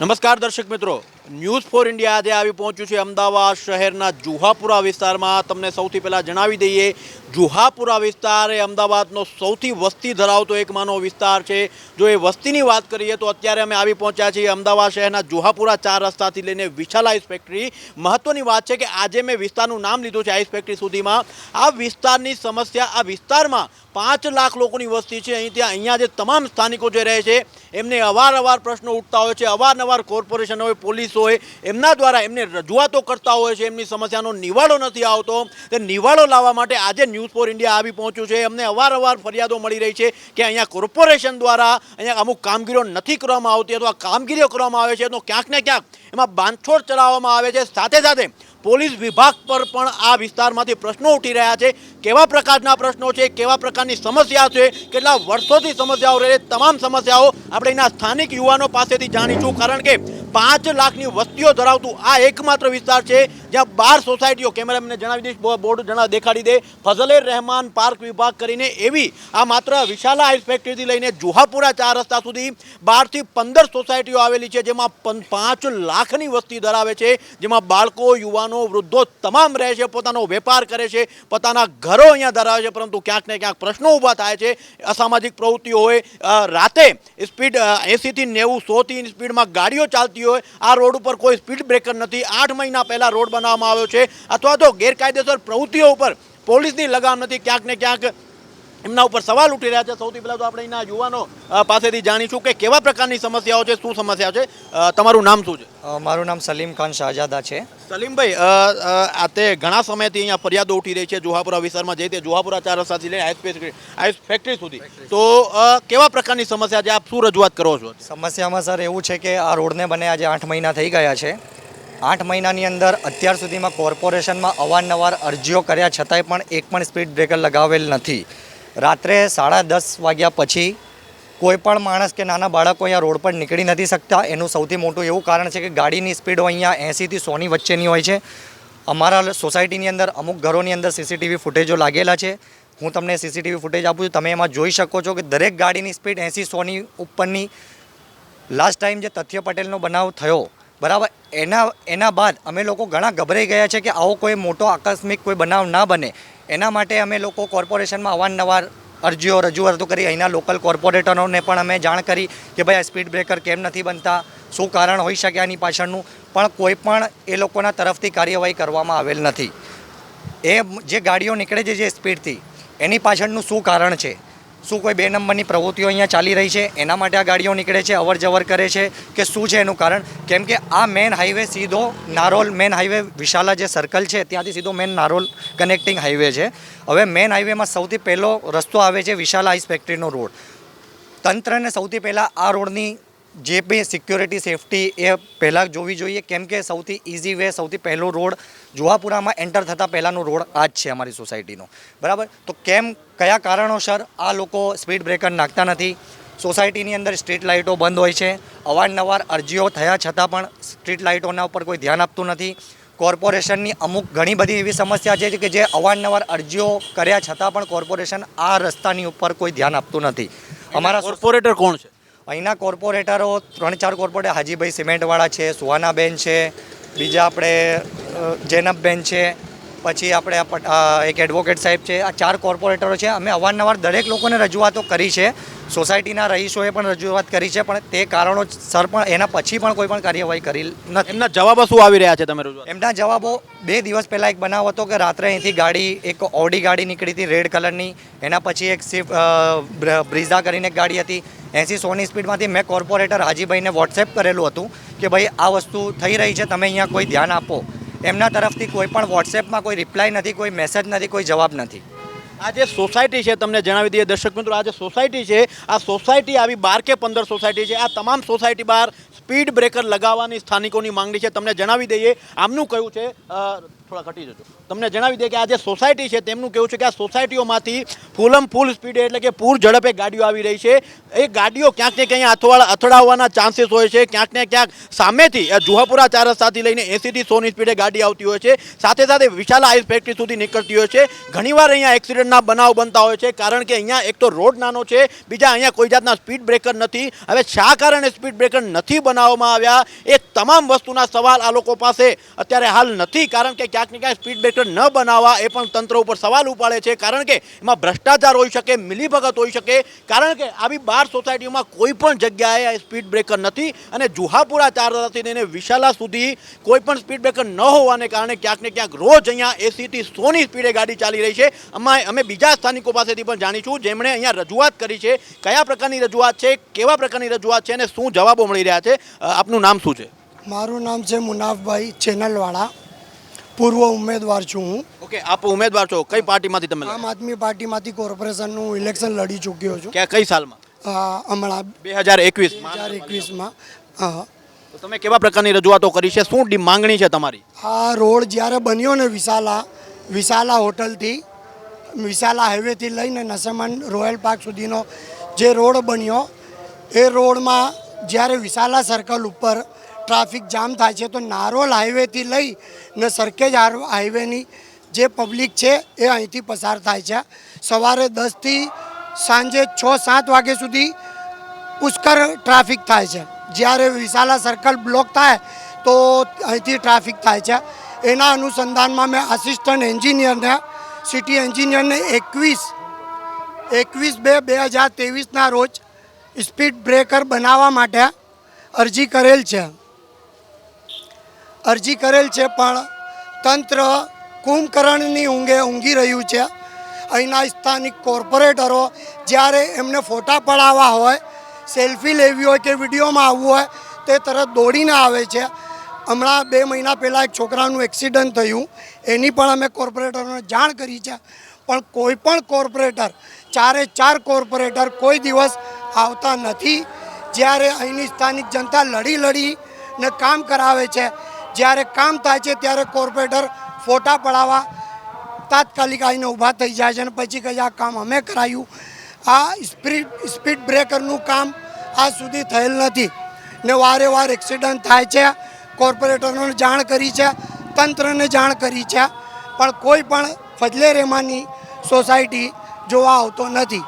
નમસ્કાર દર્શક મિત્રો, ન્યૂઝ ફોર ઇન્ડિયા આજે આવી પહોંચ્યું છે અમદાવાદ શહેરના જુહાપુરા વિસ્તારમાં। તમને સૌથી પહેલાં જણાવી દઈએ, જુહાપુરા વિસ્તાર એ અમદાવાદનો સૌથી વસ્તી ધરાવતો એકમાંનો વિસ્તાર છે। જો એ વસ્તીની વાત કરીએ તો અત્યારે અમે આવી પહોંચ્યા છીએ અમદાવાદ શહેરના જુહાપુરા 4 રસ્તાથી લઈને વિશાલ આઈસ ફેક્ટરી। મહત્વની વાત છે કે આજે મેં વિસ્તારનું નામ લીધું છે આઈસ ફેક્ટરી સુધીમાં। આ વિસ્તારની સમસ્યા, આ વિસ્તારમાં 5 લાખ લોકોની વસ્તી છે। અહીંયા જે તમામ સ્થાનિકો જે રહે છે એમને અવારનવાર પ્રશ્નો ઉઠતા હોય છે। અવારનવાર કોર્પોરેશન હોય, પોલીસ હોય, એમના દ્વારા એમને રજૂઆતો કરતા હોય છે, એમની સમસ્યાનો નિવાડો નથી આવતો। તે નિવાડો લાવવા માટે આજે ન્યૂઝ ફોર ઇન્ડિયા આવી પહોંચ્યું છે। અમને અવારનવાર ફરિયાદો મળી રહી છે કે અહીંયા કોર્પોરેશન દ્વારા અહીંયા અમુક કામગીરીઓ નથી કરવામાં આવતી, અથવા કામગીરીઓ કરવામાં આવે છે તો ક્યાંક ને ક્યાંક એમાં બાંધછોડ ચલાવવામાં આવે છે। સાથે સાથે પોલીસ વિભાગ પર પણ આ વિસ્તારમાંથી પ્રશ્નો ઉઠી રહ્યા છે। કેવા પ્રકારના પ્રશ્નો છે, કેવા પ્રકારની સમસ્યા છે, કેટલા વર્ષોથી સમસ્યાઓ રહે, તમામ સમસ્યાઓ આપણે એના સ્થાનિક યુવાનો પાસેથી જાણીશું। કારણ કે 5 લાખની વસ્તીઓ ધરાવતું આ એકમાત્ર વિસ્તાર છે જ્યાં 12 સોસાયટીઓ, કેમેરામેનને જણાવી દઈશ, બોર્ડ દેખાડી દે, ફઝલે રહેમાન પાર્ક વિભાગ કરીને એવી આ માત્ર વિશાલા આઈસ ફેક્ટરીથી લઈને જુહાપુરા 4 રસ્તા સુધી 12 થી 15 સોસાયટીઓ આવેલી છે, જેમાં 5 લાખની વસ્તી ધરાવે છે, જેમાં બાળકો, યુવાનો, વૃદ્ધો તમામ રહે છે, પોતાનો વેપાર કરે છે, પોતાના ઘરો અહીંયા ધરાવે છે। પરંતુ ક્યાંક ને ક્યાંક પ્રશ્નો ઊભા થાય છે। અસામાજિક પ્રવૃત્તિઓ હોય, રાતે સ્પીડ 80 થી 90, 100 થી સ્પીડમાં ગાડીઓ ચાલતી હોય, આ રોડ ઉપર કોઈ સ્પીડ બ્રેકર નથી। 8 મહિના પહેલાં રોડ બનાવવામાં આવ્યો છે, અથવા તો ગેરકાયદેસર પ્રવૃત્તિઓ ઉપર પોલીસની લગામ નથી। ક્યાંક ને ક્યાંક એમના ઉપર સવાલ ઉઠી રહ્યા છે। સૌથી પહેલાં તો આપણે અહીંના યુવાનો પાસેથી જાણીશું કે કેવા પ્રકારની સમસ્યાઓ છે, શું સમસ્યા છે। તમારું નામ શું છે? મારું નામ સલીમ ખાન શાહજાદા છે। સલીમભાઈ, આ તે ઘણા સમયથી અહીંયા ફરિયાદો ઉઠી રહી છે જુહાપુરા વિસ્તારમાં, જે તે જુહાપુરા 4 રસ્તાથી લઈને આઈસ ફેક્ટરી સુધી, તો કેવા પ્રકારની સમસ્યા છે, આપ શું રજૂઆત કરો છો? સમસ્યામાં સર એવું છે કે આ રોડને બને આજે 8 મહિના થઈ ગયા છે। 8 મહિનાની અંદર અત્યાર સુધીમાં કોર્પોરેશનમાં અવારનવાર અરજીઓ કર્યા છતાંય પણ એક પણ સ્પીડ બ્રેકર લગાવેલ નથી। રાત્રે 10:30 વાગ્યા પછી કોઈ પણ માણસ કે નાના બાળકો અહીંયા રોડ પર નીકળી નથી શકતા। એનું સૌથી મોટું એવું કારણ છે કે ગાડીની સ્પીડો અહીંયા 80 થી 100 ની વચ્ચેની હોય છે। અમારા સોસાયટીની અંદર અમુક ઘરોની અંદર સીસીટીવી ફૂટેજો લાગેલા છે। હું તમને સીસીટીવી ફૂટેજ આપું છું, તમે એમાં જોઈ શકો છો કે દરેક ગાડીની સ્પીડ 80-100 ની ઉપરની। લાસ્ટ ટાઈમ જે તથ્ય પટેલનો બનાવ થયો, બરાબર, એના બાદ અમે લોકો ઘણા ગભરાઈ ગયા છે કે આવો કોઈ મોટો આકસ્મિક કોઈ બનાવ ના બને। એના માટે અમે લોકો કોર્પોરેશનમાં અવારનવાર અરજીઓ રજૂઆતો કરી। અહીંના લોકલ કોર્પોરેટરોને પણ અમે જાણ કરી કે ભાઈ આ સ્પીડ બ્રેકર કેમ નથી બનતા, શું કારણ હોઈ શકે આની પાછળનું, પણ કોઈ પણ એ લોકોના તરફથી કાર્યવાહી કરવામાં આવેલ નથી। એ જે ગાડીઓ નીકળે છે જે સ્પીડથી, એની પાછળનું શું કારણ છે, શું કોઈ 2 નંબરની પ્રવૃત્તિઓ અહીંયા ચાલી રહી છે એના માટે આ ગાડીઓ નીકળે છે, અવર જવર કરે છે, કે શું છે એનું કારણ? કેમ કે આ મેન હાઈવે સીધો નારોલ મેન હાઈવે વિશાલા જે સર્કલ છે ત્યાંથી સીધો મેન નારોલ કનેક્ટિંગ હાઈવે છે। હવે મેન હાઈવેમાં સૌથી પહેલો રસ્તો આવે છે વિશાલા આઈસ ફેક્ટરીનો રોડ। તંત્રને સૌથી પહેલાં આ રોડની જે બી સિક્યોરિટી, સેફટી એ પહેલાં જોવી જોઈએ, કેમ કે સૌથી ઇઝી વે, સૌથી પહેલો રોડ જુહાપુરામાં એન્ટર થતાં પહેલાંનો રોડ આ જ છે અમારી સોસાયટીનો, બરાબર। તો કયા કારણોસર આ લોકો સ્પીડ બ્રેકર નાખતા નથી? સોસાયટીની અંદર સ્ટ્રીટ લાઇટો બંધ હોય છે, અવારનવાર અરજીઓ થયા છતાં પણ સ્ટ્રીટ લાઇટોના ઉપર કોઈ ધ્યાન આપતું નથી। કોર્પોરેશનની અમુક ઘણી બધી એવી સમસ્યા છે કે જે અવારનવાર અરજીઓ કર્યા છતાં પણ કોર્પોરેશન આ રસ્તાની ઉપર કોઈ ધ્યાન આપતું નથી। અમારા કોર્પોરેટર કોણ છે? અહીંના કોર્પોરેટરો 3-4 કોર્પોરેટર, હાજીભાઈ સિમેન્ટવાળા છે, સુહાનાબેન છે, બીજા આપણે જૈનબબેન છે, પછી આપણે એક એડવોકેટ સાહેબ છે। આ 4 કોર્પોરેટરો છે। અમે અવારનવાર દરેક લોકોને રજૂઆતો કરી છે, સોસાયટીના રહીશોએ પણ રજૂઆત કરી છે, પણ તે કારણો સર પણ એના પછી પણ કોઈ પણ કાર્યવાહી કરી નથી। એમના જવાબો શું આવી રહ્યા છે? તમે રજૂઆત એમના જવાબો 2 દિવસ પહેલાં એક બનાવ હતો કે રાત્રે અહીંથી ગાડી, એક ઓડી ગાડી નીકળી હતી રેડ કલરની, એના પછી એક સ્વિફ્ટ બ્રીઝા કરીને એક ગાડી હતી 80-100 ની સ્પીડમાંથી। મેં કોર્પોરેટર હાજીભાઈને વોટ્સએપ કરેલું હતું કે ભાઈ આ વસ્તુ થઈ રહી છે, તમે અહીંયા કોઈ ધ્યાન આપો। એમના તરફથી કોઈ પણ વોટ્સએપમાં કોઈ રિપ્લાય નથી, કોઈ મેસેજ નથી, કોઈ જવાબ નથી। આ જે સોસાયટી છે, તમને જણાવી દઈએ દર્શક મિત્રો, આ જે સોસાયટી છે, આ સોસાયટી આવી 12 કે 15 સોસાયટી છે। આ તમામ સોસાયટી બહાર સ્પીડ બ્રેકર લગાવવાની સ્થાનિકોની માંગણી છે। તમને જણાવી દઈએ, આમનું કયું છે, થોડા ઘટી જજો. તમને જણાવી દે કે આ જે સોસાયટી છે તેમનું કેવું છે કે આ સોસાયટીઓમાંથી ફૂલમ ફૂલ સ્પીડે એટલે કે પૂર ઝડપે ગાડીઓ આવી રહી છે. એ ગાડીઓ ક્યાંક ને ક્યાંક અથડાવવાના ચાન્સીસ હોય છે. ક્યાંક ને ક્યાંક સામેથી જુહાપુરા ચાર રસ્તાથી લઈને 80 થી 100ની સ્પીડે ગાડી આવતી હોય છે. સાથે સાથે વિશાલા આઈસ ફેક્ટરી સુધી નીકળતી હોય છે. ઘણીવાર અહીંયા એક્સિડન્ટના બનાવ બનતા હોય છે કારણ કે અહીંયા એક તો રોડ નાનો છે, બીજા અહીંયા કોઈ જાતના સ્પીડ બ્રેકર નથી. હવે શા કારણે સ્પીડ બ્રેકર નથી બનાવવામાં આવ્યા એ તમામ વસ્તુના સવાલ આ લોકો પાસે અત્યારે હાલ નથી. કારણ કે ક્યાંક ને ક્યાંક સ્પીડ બ્રેકર ન બનાવવા એ પણ તંત્ર ઉપર સવાલ ઉપાડે છે. કારણ કે એમાં ભ્રષ્ટાચાર હોઈ શકે, મિલીભગત હોઈ શકે. કારણ કે આવી 12 સોસાયટીઓમાં કોઈ પણ જગ્યાએ સ્પીડ બ્રેકર નથી અને જુહાપુરા ચાર રસ્તાથી લઈને વિશાલા સુધી કોઈ પણ સ્પીડ બ્રેકર ન હોવાને કારણે ક્યાંક ને ક્યાંક રોજ અહીંયા 80 થી 100ની સ્પીડે ગાડી ચાલી રહી છે. અમે બીજા સ્થાનિકો પાસેથી પણ જાણીશું જેમણે અહીંયા રજૂઆત કરી છે. કયા પ્રકારની રજૂઆત છે, કેવા પ્રકારની રજૂઆત છે અને શું જવાબો મળી રહ્યા છે. આપનું નામ શું છે? મારું નામ છે મુનાફભાઈ ચેનલવાળા, પૂર્વ ઉમેદવાર છું હું. ઓકે, આપ ઉમેદવાર છો. કઈ પાર્ટીમાંથી તમે? આમ આદમી પાર્ટીમાંથી કોર્પોરેશનનું ઇલેક્શન લડી ચૂક્યો છું. કઈ સાલમાં? હમણાં 2021માં. 2021માં. હા. તો તમે કેવા પ્રકારની રજૂઆતો કરી છે? શું માંગણી છે તમારી? આ રોડ જ્યારે બન્યો ને વિશાલા હોટલથી, વિશાલા હાઈવેથી લઈને નસેમન રોયલ પાર્ક સુધીનો જે રોડ બન્યો, એ રોડમાં જ્યારે વિશાલા સર્કલ ઉપર ટ્રાફિક જામ થાય છે તો નારોલ હાઈવેથી લઈ ને સરખેજ હાઈવેની જે પબ્લિક છે એ અહીંથી પસાર થાય છે. સવારે 10થી સાંજે 6-7 વાગ્યા સુધી પુષ્કળ ટ્રાફિક થાય છે. જ્યારે વિશાલા સર્કલ બ્લોક થાય તો અહીંથી ટ્રાફિક થાય છે. એના અનુસંધાનમાં મેં આસિસ્ટન્ટ એન્જિનિયરને, સિટી એન્જિનિયરને 21/2/2023ના રોજ સ્પીડ બ્રેકર બનાવવા માટે અરજી કરેલ છે. પણ તંત્ર કુંભકર્ણની ઊંઘી રહ્યું છે. અહીંના સ્થાનિક કોર્પોરેટરો જ્યારે એમને ફોટા પડાવવા હોય, સેલ્ફી લેવી હોય કે વિડીયોમાં આવવું હોય તે તરત દોડીને આવે છે. હમણાં 2 મહિના પહેલાં એક છોકરાનું એક્સિડન્ટ થયું, એની પણ અમે કોર્પોરેટરોને જાણ કરી છે. પણ કોઈ પણ કોર્પોરેટર, 4 કોર્પોરેટર કોઈ દિવસ આવતા નથી. જ્યારે અહીંની સ્થાનિક જનતા લડીને કામ કરાવે છે, જ્યારે કામ થાય છે ત્યારે કોર્પોરેટર ફોટા પડાવવા તાત્કાલિક આવીને ઊભા થઈ જાય છે અને પછી કહે આ કામ અમે કરાયું. આ સ્પીડ બ્રેકરનું કામ આજ સુધી થયેલ નથી ને વારે એક્સિડન્ટ થાય છે. કોર્પોરેટરોને જાણ કરી છે, તંત્રને જાણ કરી છે, પણ કોઈ પણ ફજલે રહેમાની સોસાયટી જોવા આવતો નથી.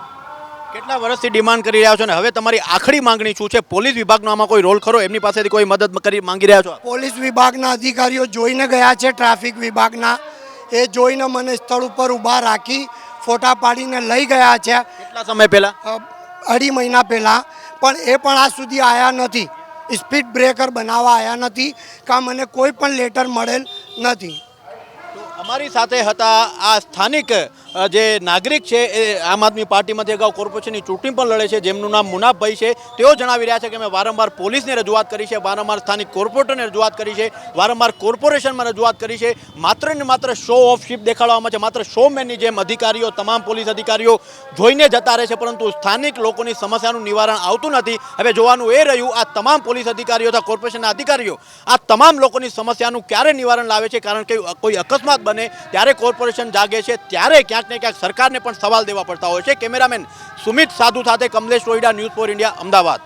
કેટલા વર્ષથી ડિમાન્ડ કરી રહ્યા છો ને હવે તમારી આખરી માંગણી શું છે? પોલીસ વિભાગનો આમાં કોઈ રોલ ખરો? એમની પાસેથી કોઈ મદદ માંગી રહ્યા છો? પોલીસ વિભાગના અધિકારીઓ જોઈને ગયા છે, ટ્રાફિક વિભાગના. એ જોઈને મને સ્થળ ઉપર ઊભા રાખી ફોટા પાડીને લઈ ગયા છે. કેટલા સમય પહેલા? 2.5 મહિના પહેલાં. પણ એ પણ આજ સુધી આવ્યા નથી, સ્પીડ બ્રેકર બનાવવા આવ્યા નથી કે મને કોઈ પણ લેટર મળેલ નથી. અમારી સાથે હતા આ સ્થાનિક જે નાગરિક છે એ આમ આદમી પાર્ટીમાંથી અગાઉ કોર્પોરેશનની ચૂંટણી પણ લડે છે, જેમનું નામ મુનાફભાઈ છે. તેઓ જણાવી રહ્યા છે કે મેં વારંવાર પોલીસને રજૂઆત કરી છે, વારંવાર સ્થાનિક કોર્પોરેટરને રજૂઆત કરી છે, વારંવાર કોર્પોરેશનમાં રજૂઆત કરી છે. માત્ર ને માત્ર શો ઓફ શીપ દેખાડવામાં છે, માત્ર શોમેનની જેમ અધિકારીઓ, તમામ પોલીસ અધિકારીઓ જોઈને જતા રહે છે, પરંતુ સ્થાનિક લોકોની સમસ્યાનું નિવારણ આવતું નથી. હવે જોવાનું એ રહ્યું આ તમામ પોલીસ અધિકારીઓ તથા કોર્પોરેશનના અધિકારીઓ આ તમામ લોકોની સમસ્યાનું ક્યારે નિવારણ લાવે છે. કારણ કે કોઈ અકસ્માત બને ત્યારે કોર્પોરેશન જાગે છે, ત્યારે ક્યાંક ને ક્યાંક સરકારને પણ સવાલ દેવા પડતા હોય છે. કેમેરામેન સુમિત સાધુ સાથે Kamlesh Rohida, news for India, Ahmedabad.